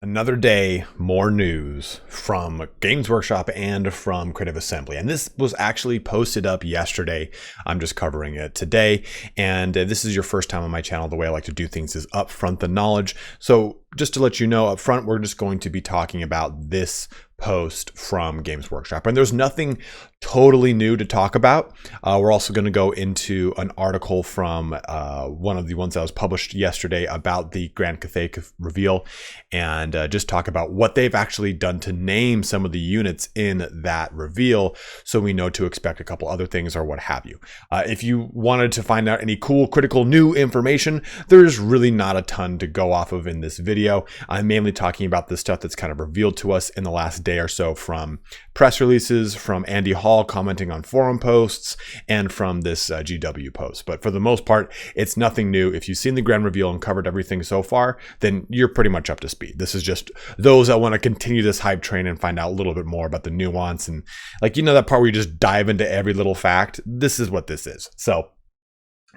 Another day, more news from Games Workshop and from Creative Assembly. And this was actually posted up yesterday. I'm just covering it today. And this is your first time on my channel. The way I like to do things is upfront the knowledge. So just to let you know up front, we're just going to be talking about this post from Games Workshop. And there's nothing totally new to talk about. We're also going to go into an article from one of the ones that was published yesterday about the Grand Cathay reveal and just talk about what they've actually done to name some of the units in that reveal so we know to expect a couple other things or what have you. If you wanted to find out any cool, critical, new information, there's really not a ton to go off of in this video. I'm mainly talking about the stuff that's kind of revealed to us in the last day or so from press releases, from Andy Hall commenting on forum posts, and from this GW post. But for the most part, it's nothing new. If you've seen the grand reveal and covered everything so far, then you're pretty much up to speed. This is just those that want to continue this hype train and find out a little bit more about the nuance and that part where you just dive into every little fact. This is what this is. So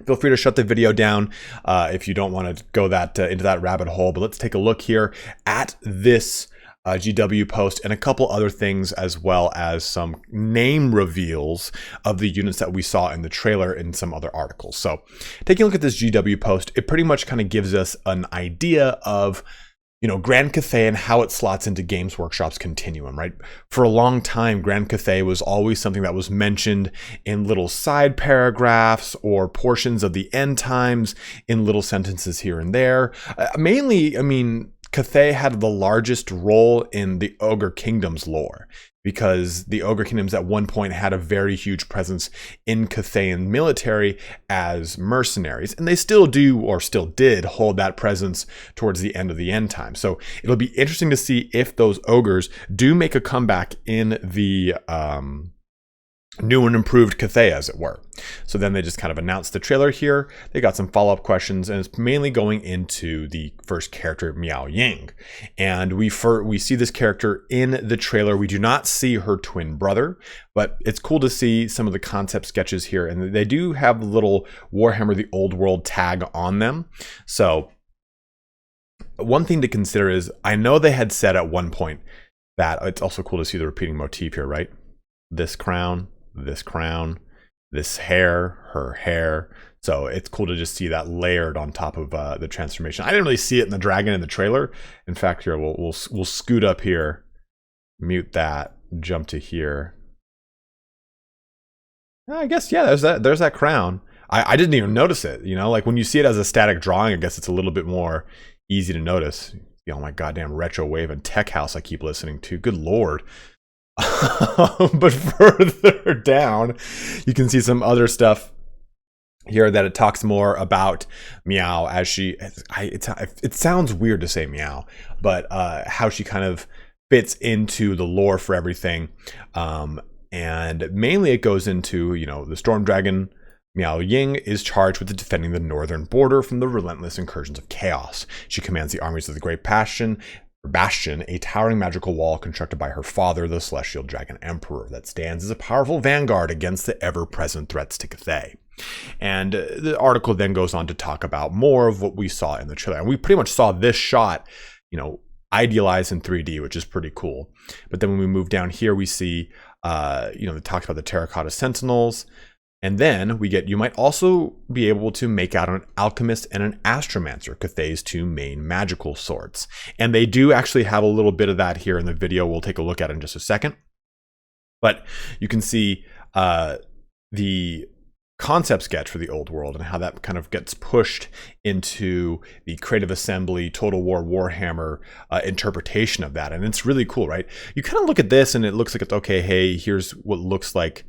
feel free to shut the video down if you don't want to go into that rabbit hole. But let's take a look here at this GW post and a couple other things, as well as some name reveals of the units that we saw in the trailer in some other articles. So taking a look at this GW post, it pretty much kind of gives us an idea of Grand Cathay and how it slots into Games Workshop's continuum, right? For a long time, Grand Cathay was always something that was mentioned in little side paragraphs or portions of the end times in little sentences here and there. Mainly, Cathay had the largest role in the Ogre Kingdom's lore, because the Ogre Kingdoms at one point had a very huge presence in Cathayan military as mercenaries, and they still do, or still did, hold that presence towards the end of the end time. So it'll be interesting to see if those ogres do make a comeback in the new and improved Cathay, as it were. So then they just kind of announced the trailer here. They got some follow-up questions, and it's mainly going into the first character, Miao Ying. And we see this character in the trailer. We do not see her twin brother, but it's cool to see some of the concept sketches here. And they do have the little Warhammer the Old World tag on them. So one thing to consider is, I know they had said at one point that it's also cool to see the repeating motif here, right? This crown, this hair, her hair. So it's cool to just see that layered on top of the transformation. I didn't really see it in the dragon in the trailer. In fact, here we'll scoot up here, mute that, jump to here. I guess, yeah, there's that crown. I didn't even notice it. When you see it as a static drawing, I guess it's a little bit more easy to notice. Oh my goddamn retro wave and tech house I keep listening to. Good Lord. But further down, you can see some other stuff here that it talks more about Meow as it sounds weird to say Meow, but how she kind of fits into the lore for everything. And mainly it goes into, the Storm Dragon Miao Ying is charged with defending the northern border from the relentless incursions of chaos. She commands the armies of the Great Bastion, a towering magical wall constructed by her father, the Celestial Dragon Emperor, that stands as a powerful vanguard against the ever-present threats to Cathay. And the article then goes on to talk about more of what we saw in the trailer. And we pretty much saw this shot, idealized in 3D, which is pretty cool. But then when we move down here, we see, it talks about the Terracotta Sentinels. And then we get, you might also be able to make out an Alchemist and an Astromancer, Cathay's two main magical swords. And they do actually have a little bit of that here in the video. We'll take a look at it in just a second. But you can see the concept sketch for the old world and how that kind of gets pushed into the Creative Assembly Total War Warhammer interpretation of that. And it's really cool, right? You kind of look at this and it looks like it's okay, hey, here's what looks like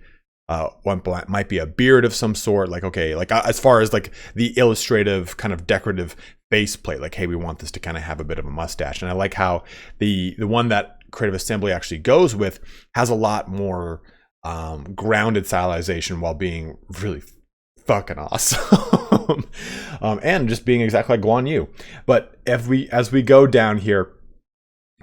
one might be a beard of some sort, as far as the illustrative kind of decorative faceplate, hey, we want this to kind of have a bit of a mustache. And I like how the one that Creative Assembly actually goes with has a lot more grounded stylization while being really fucking awesome. And just being exactly like Guan Yu. But as we go down here,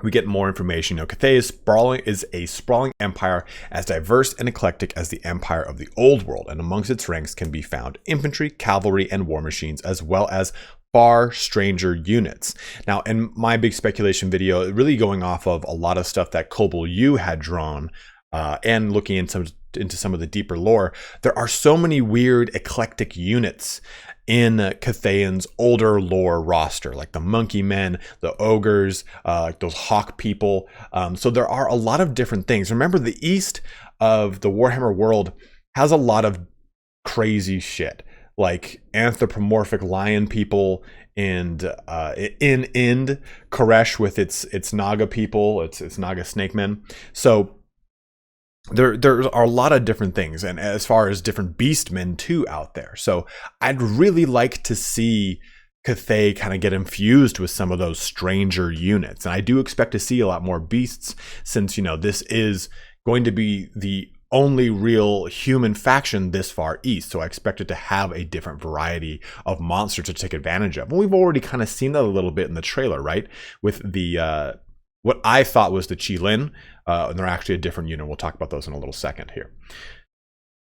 we get more information. Cathay is a sprawling empire as diverse and eclectic as the empire of the old world, and amongst its ranks can be found infantry, cavalry, and war machines, as well as far stranger units. Now, in my big speculation video, really going off of a lot of stuff that Cobble U had drawn and looking into some of the deeper lore, there are so many weird eclectic units in Cathayan's older lore roster, like the monkey men, the ogres, like those hawk people. So there are a lot of different things. Remember, the east of the Warhammer world has a lot of crazy shit, like anthropomorphic lion people and in Ind, Koresh with its Naga people, its Naga snake men. So there are a lot of different things, and as far as different beastmen too out there. So I'd really like to see Cathay kind of get infused with some of those stranger units, and I do expect to see a lot more beasts, since, you know, this is going to be the only real human faction this far east. So I expect it to have a different variety of monsters to take advantage of. And we've already kind of seen that a little bit in the trailer, right? With the what I thought was the Qilin, and they're actually a different unit. We'll talk about those in a little second here.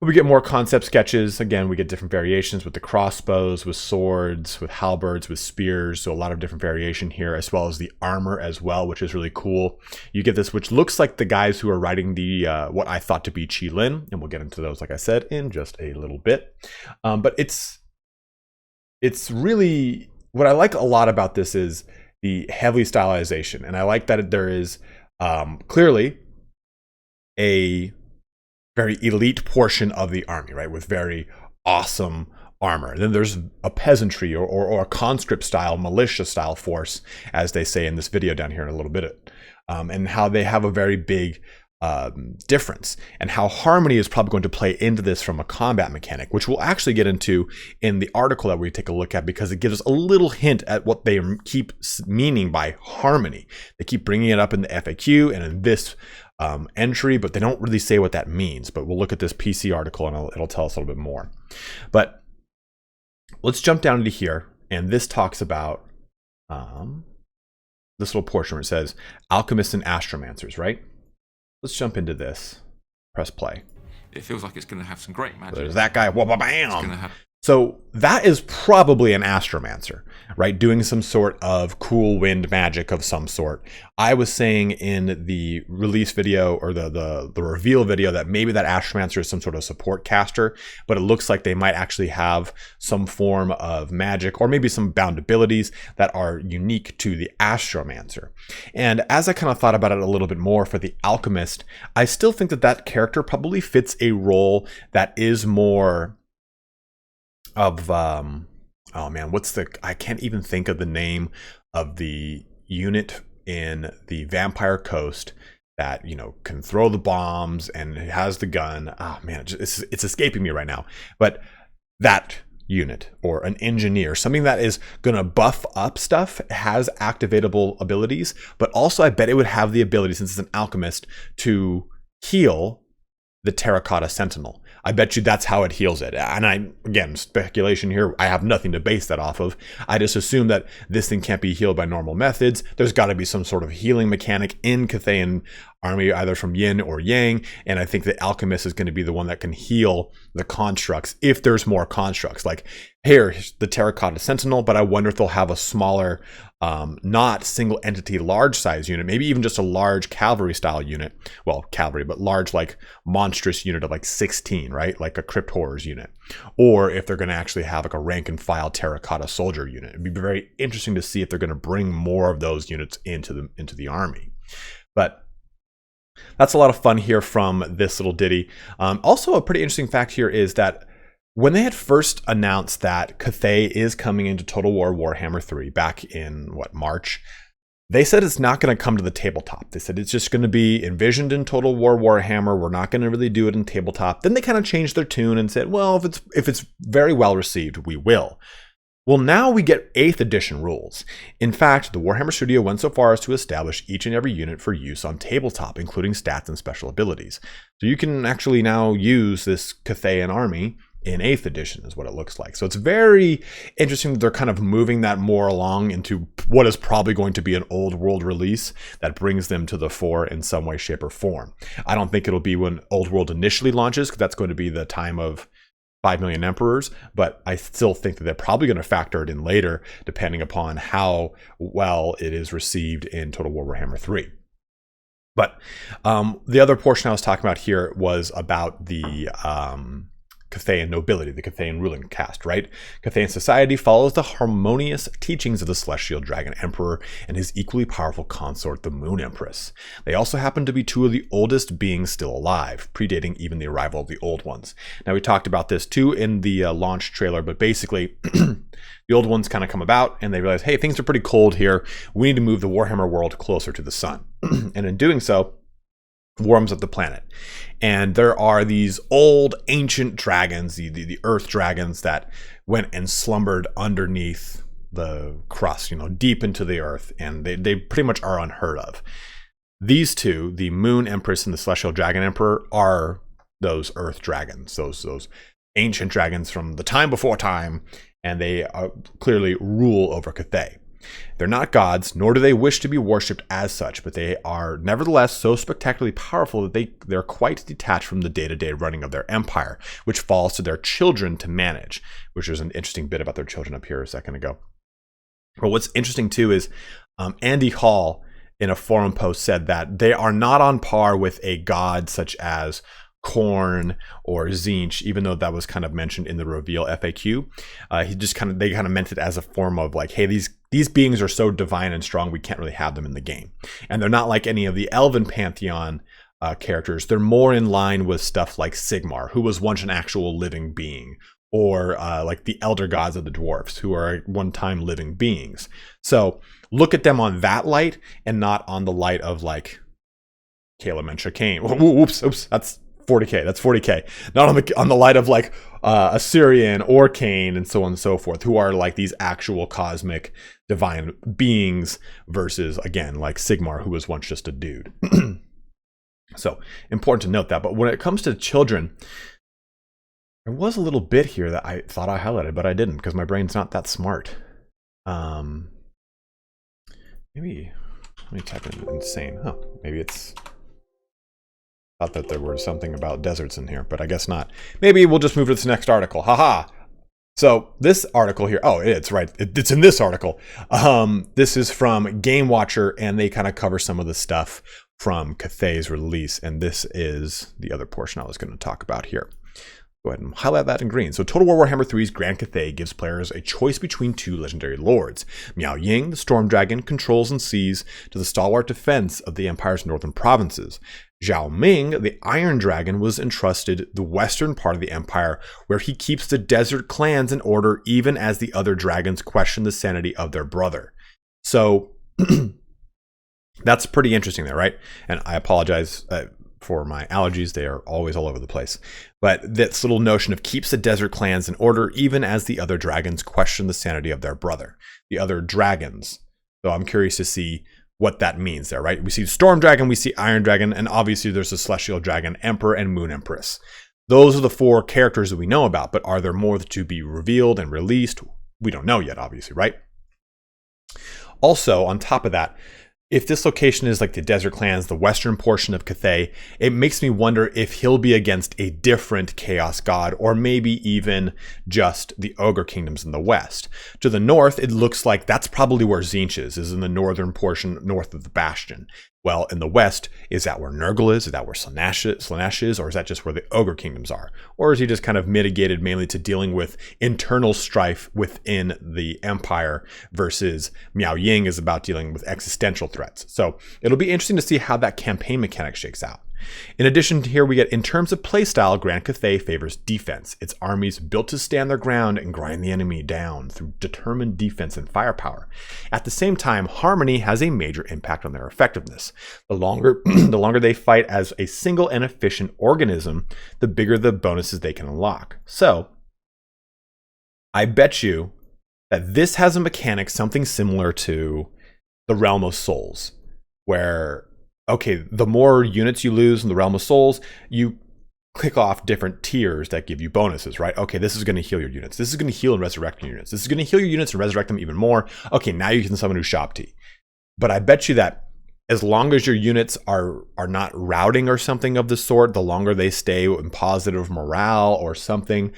We get more concept sketches. Again, we get different variations with the crossbows, with swords, with halberds, with spears. So a lot of different variation here, as well as the armor as well, which is really cool. You get this, which looks like the guys who are riding the what I thought to be Qilin, and we'll get into those, like I said, in just a little bit. But it's really, what I like a lot about this is the heavy stylization, and I like that there is clearly a very elite portion of the army, right, with very awesome armor. And then there's a peasantry or a conscript style, militia style force, as they say in this video down here in a little bit, and how they have a very big difference, and how harmony is probably going to play into this from a combat mechanic, which we'll actually get into in the article that we take a look at, because it gives us a little hint at what they keep meaning by harmony. They keep bringing it up in the FAQ and in this entry, but they don't really say what that means. But we'll look at this PC article and it'll tell us a little bit more. But let's jump down into here, and this talks about this little portion where it says alchemists and astromancers, right? Let's jump into this. Press play. It feels like it's going to have some great magic. There's that guy. Wha-ba-bam! So that is probably an astromancer, right? Doing some sort of cool wind magic of some sort. I was saying in the release video, or the reveal video, that maybe that astromancer is some sort of support caster, but it looks like they might actually have some form of magic, or maybe some bound abilities that are unique to the astromancer. And as I kind of thought about it a little bit more for the alchemist, I still think that that character probably fits a role that is more of oh man, I can't even think of the name of the unit in the Vampire Coast that, you know, can throw the bombs and it has the gun. Oh man, it's escaping me right now. But that unit, or an engineer, something that is gonna buff up stuff, has activatable abilities, but also I bet it would have the ability, since it's an alchemist, to heal the Terracotta Sentinel. I bet you that's how it heals it. And again, speculation here, I have nothing to base that off of. I just assume that this thing can't be healed by normal methods. There's got to be some sort of healing mechanic in Cathayan army, either from yin or yang, and I think the alchemist is going to be the one that can heal the constructs, if there's more constructs. Like, here's the Terracotta Sentinel, but I wonder if they'll have a smaller, not single entity large size unit, maybe even just a large cavalry style unit. Well, cavalry, but large, like monstrous unit of like 16, right? Like a Crypt Horrors unit. Or if they're going to actually have like a rank and file Terracotta soldier unit. It'd be very interesting to see if they're going to bring more of those units into the army. But that's a lot of fun here from this little ditty. Also, a pretty interesting fact here is that when they had first announced that Cathay is coming into Total War Warhammer 3 back in, March, they said it's not going to come to the tabletop. They said it's just going to be envisioned in Total War Warhammer. We're not going to really do it in tabletop. Then they kind of changed their tune and said, well, if it's very well received, we will. Well, now we get 8th edition rules. In fact, the Warhammer Studio went so far as to establish each and every unit for use on tabletop, including stats and special abilities. So you can actually now use this Cathayan army in 8th edition, is what it looks like. So it's very interesting that they're kind of moving that more along into what is probably going to be an old world release that brings them to the fore in some way, shape, or form. I don't think it'll be when Old World initially launches, because that's going to be the time of 5 million emperors, but I still think that they're probably going to factor it in later, depending upon how well it is received in Total War Warhammer 3. But the other portion I was talking about here was about the Cathayan nobility, the Cathayan ruling caste, right? Cathayan society follows the harmonious teachings of the Celestial Dragon Emperor and his equally powerful consort, the Moon Empress. They also happen to be two of the oldest beings still alive, predating even the arrival of the old ones. Now, we talked about this too in the launch trailer, but basically, the old ones kind of come about and they realize, hey, things are pretty cold here. We need to move the Warhammer world closer to the sun. And in doing so, warms up the planet. And there are these old ancient dragons, the earth dragons that went and slumbered underneath the crust, deep into the earth, and they pretty much are unheard of. These two, the Moon Empress and the Celestial Dragon Emperor, are those earth dragons, those ancient dragons from the time before time, and they clearly rule over Cathay. They're not gods, nor do they wish to be worshipped as such, but they are nevertheless so spectacularly powerful that they're quite detached from the day-to-day running of their empire, which falls to their children to manage, which is an interesting bit about their children up here a second ago. But what's interesting too is Andy Hall in a forum post said that they are not on par with a god such as Khorne or Tzeentch, even though that was kind of mentioned in the reveal FAQ. They kind of meant it as a form of like, hey, these beings are so divine and strong, we can't really have them in the game. And they're not like any of the Elven Pantheon characters. They're more in line with stuff like Sigmar, who was once an actual living being, or like the elder gods of the dwarfs, who are one-time living beings. So look at them on that light and not on the light of like Caleb and Shakane. Oops, that's 40k. That's 40k. Not on the light of like Assyrian or Cain and so on and so forth, who are like these actual cosmic divine beings versus, again, like Sigmar, who was once just a dude. So important to note that. But when it comes to children, there was a little bit here that I thought I highlighted, but I didn't because my brain's not that smart. Maybe let me type in insane. Oh, maybe it's. Thought that there was something about deserts in here, but I guess not. Maybe we'll just move to this next article. Haha. So this article here, it's right. It's in this article. This is from Game Watcher, and they kind of cover some of the stuff from Cathay's release. And this is the other portion I was going to talk about here. Go ahead and highlight that in green. So Total War Warhammer 3's Grand Cathay gives players a choice between two legendary lords. Miao Ying, the Storm Dragon, controls and sees to the stalwart defense of the Empire's northern provinces. Zhao Ming, the Iron Dragon, was entrusted the western part of the Empire, where he keeps the desert clans in order even as the other dragons question the sanity of their brother. So that's pretty interesting there, right? And I apologize for my allergies. They are always all over the place. But this little notion of keeps the desert clans in order even as the other dragons question the sanity of their brother. The other dragons. So I'm curious to see what that means there, right? We see Storm Dragon, we see Iron Dragon, and obviously there's the Celestial Dragon Emperor and Moon Empress. Those are the four characters that we know about, but are there more to be revealed and released? We don't know yet, obviously, right? Also, on top of that, if this location is like the Desert Clans, the western portion of Cathay, it makes me wonder if he'll be against a different Chaos God, or maybe even just the Ogre Kingdoms in the west. To the north, it looks like that's probably where Tzeentch is in the northern portion north of the Bastion. Well, in the west, is that where Nurgle is? Is that where Slaanesh is? Or is that just where the Ogre Kingdoms are? Or is he just kind of mitigated mainly to dealing with internal strife within the Empire versus Miao Ying is about dealing with existential threats? So it'll be interesting to see how that campaign mechanic shakes out. In addition to here, we get in terms of playstyle, Grand Cathay favors defense. Its armies built to stand their ground and grind the enemy down through determined defense and firepower. At the same time, harmony has a major impact on their effectiveness. The longer they fight as a single and efficient organism, the bigger the bonuses they can unlock. So, I bet you that this has a mechanic something similar to the Realm of Souls, where okay, the more units you lose in the Realm of Souls, you click off different tiers that give you bonuses, right? Okay, this is going to heal your units. This is going to heal and resurrect your units. This is going to heal your units and resurrect them even more. Okay, now you can summon Ushabti. But I bet you that as long as your units are not routing or something of the sort, the longer they stay in positive morale or something,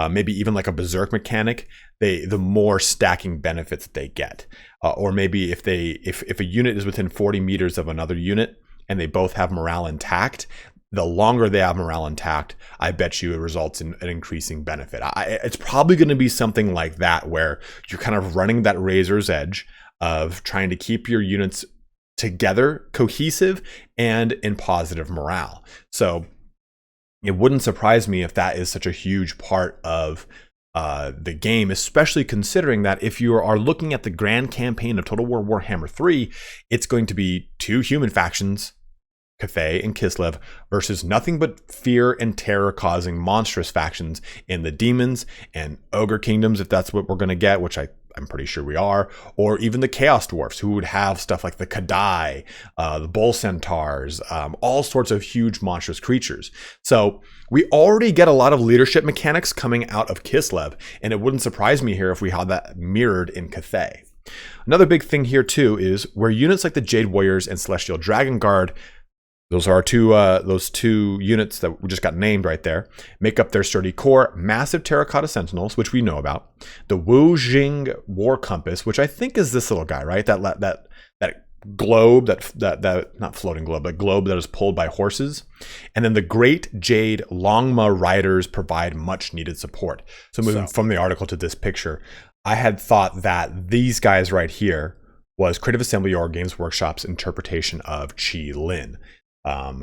maybe even like a berserk mechanic, the more stacking benefits they get. Or maybe if a unit is within 40 meters of another unit and they both have morale intact, the longer they have morale intact, I bet you it results in an increasing benefit. It's probably going to be something like that, where you're kind of running that razor's edge of trying to keep your units together, cohesive, and in positive morale. So it wouldn't surprise me if that is such a huge part of the game, especially considering that if you are looking at the grand campaign of Total War Warhammer 3, it's going to be 2 human factions, Cathay and Kislev, versus nothing but fear and terror causing monstrous factions in the demons and ogre kingdoms, if that's what we're going to get, which I'm pretty sure we are, or even the Chaos Dwarfs, who would have stuff like the Kadai, the Bull Centaurs, all sorts of huge monstrous creatures. So we already get a lot of leadership mechanics coming out of Kislev, and it wouldn't surprise me here if we had that mirrored in Cathay. Another big thing here too is where units like the Jade Warriors and Celestial Dragon Guard, those are those two units that we just got named right there, make up their sturdy core, massive Terracotta Sentinels, which we know about, the Wu Jing War Compass, which I think is this little guy, right? That globe, that not floating globe, but globe that is pulled by horses, and then the Great Jade Longma Riders provide much needed support. So moving from the article to this picture, I had thought that these guys right here was Creative Assembly or Games Workshop's interpretation of Qilin.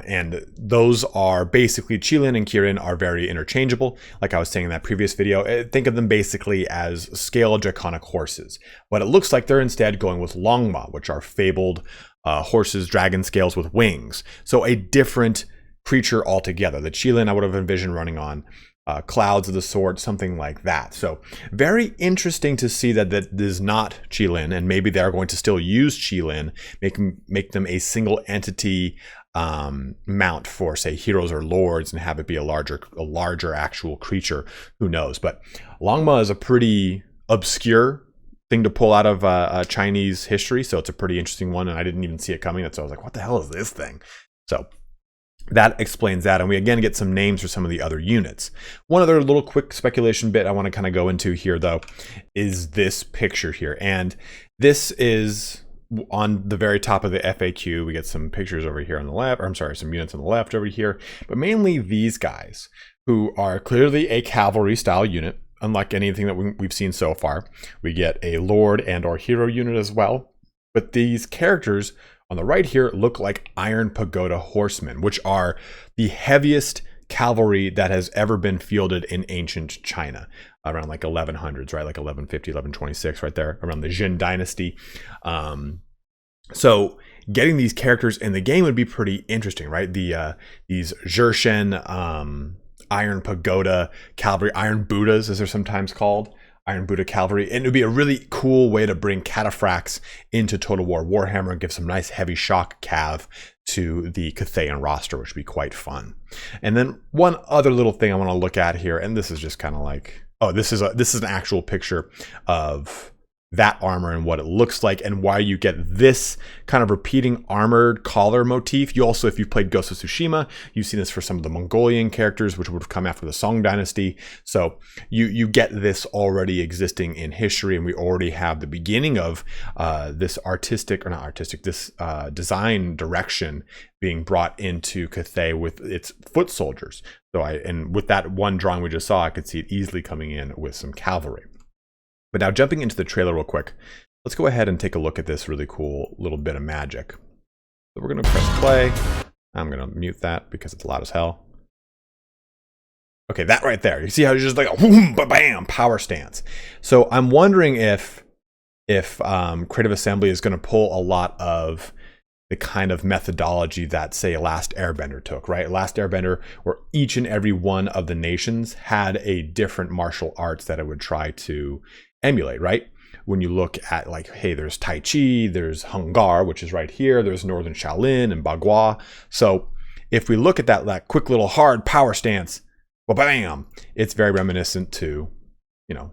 And those are basically, Qilin and Kirin are very interchangeable. Like I was saying in that previous video, think of them basically as scale draconic horses. But it looks like they're instead going with Longma, which are fabled horses, dragon scales with wings. So a different creature altogether. The Qilin I would have envisioned running on clouds of the sort, something like that. So very interesting to see that is not Qilin, and maybe they're going to still use Qilin, make them a single entity mount for, say, heroes or lords, and have it be a larger actual creature. Who knows? But Longma is a pretty obscure thing to pull out of Chinese history, so it's a pretty interesting one, and I didn't even see it coming. So I was like, what the hell is this thing? So that explains that, and we again get some names for some of the other units. One other little quick speculation bit I want to kind of go into here, though, is this picture here. And this is on the very top of the FAQ. We get some pictures over here on the left, or I'm sorry, some units on the left over here, but mainly these guys, who are clearly a cavalry style unit, unlike anything that we've seen so far. We get a lord and or hero unit as well, but these characters on the right here look like Iron Pagoda horsemen, which are the heaviest cavalry that has ever been fielded in ancient China, around like 1100s, right? Like 1150, 1126, right there, around the Jin dynasty. So getting these characters in the game would be pretty interesting, right? These Zhershen, Iron Pagoda cavalry, Iron Buddhas, as they're sometimes called, Iron Buddha cavalry, and it would be a really cool way to bring cataphracts into Total War Warhammer and give some nice heavy shock cav to the Cathayan roster, which would be quite fun. And then one other little thing I want to look at here, and this is just kind of like, oh, this is an actual picture of that armor and what it looks like, and why you get this kind of repeating armored collar motif. You also, if you've played Ghost of Tsushima, you've seen this for some of the Mongolian characters, which would have come after the Song dynasty. So you get this already existing in history, and we already have the beginning of this design direction being brought into Cathay with its foot soldiers. And with that one drawing we just saw, I could see it easily coming in with some cavalry. But now, jumping into the trailer real quick, let's go ahead and take a look at this really cool little bit of magic. So we're going to press play. I'm going to mute that because it's loud as hell. Okay, that right there. You see how it's just like a boom, bam, power stance. So I'm wondering if Creative Assembly is going to pull a lot of the kind of methodology that, say, Last Airbender took, right? Last Airbender, where each and every one of the nations had a different martial arts that it would try to emulate, right? When you look at, like, hey, there's Tai Chi, there's Hung Gar, which is right here, there's Northern Shaolin and Bagua. So if we look at that quick little hard power stance, well, bam, it's very reminiscent to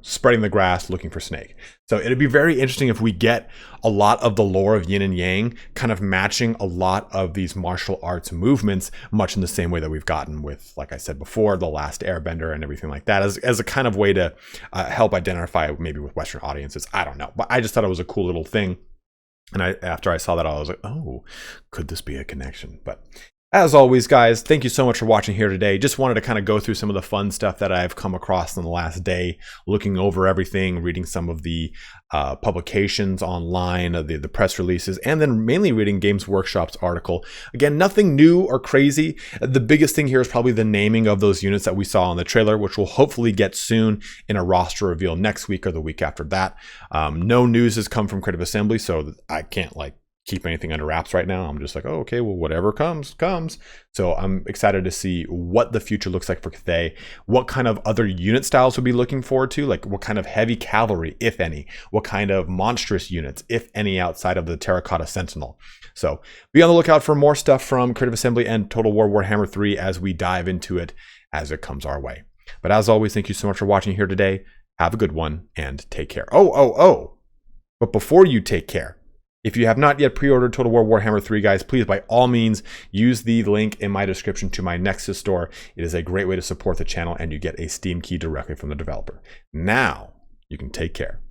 spreading the grass, looking for snake. So it'd be very interesting if we get a lot of the lore of yin and yang kind of matching a lot of these martial arts movements, much in the same way that we've gotten with, like I said before, The Last Airbender and everything like that, as a kind of way to help identify maybe with Western audiences. I don't know, but I just thought it was a cool little thing. And after I saw that, I was like, oh, could this be a connection? But as always, guys, thank you so much for watching here today. Just wanted to kind of go through some of the fun stuff that I've come across in the last day, looking over everything, reading some of the publications online, the press releases, and then mainly reading Games Workshop's article. Again, nothing new or crazy. The biggest thing here is probably the naming of those units that we saw in the trailer, which we'll hopefully get soon in a roster reveal next week or the week after that. No news has come from Creative Assembly, so I can't keep anything under wraps right now. I'm just like, oh, okay, well, whatever comes. So I'm excited to see what the future looks like for Cathay, what kind of other unit styles we'll be looking forward to, like what kind of heavy cavalry, if any, what kind of monstrous units, if any, outside of the Terracotta Sentinel. So be on the lookout for more stuff from Creative Assembly and Total War Warhammer 3 as we dive into it as it comes our way. But as always, thank you so much for watching here today. Have a good one and take care. But before you take care, if you have not yet pre-ordered Total War Warhammer 3, guys, please, by all means, use the link in my description to my Nexus Store. It is a great way to support the channel, and you get a Steam key directly from the developer. Now, you can take care.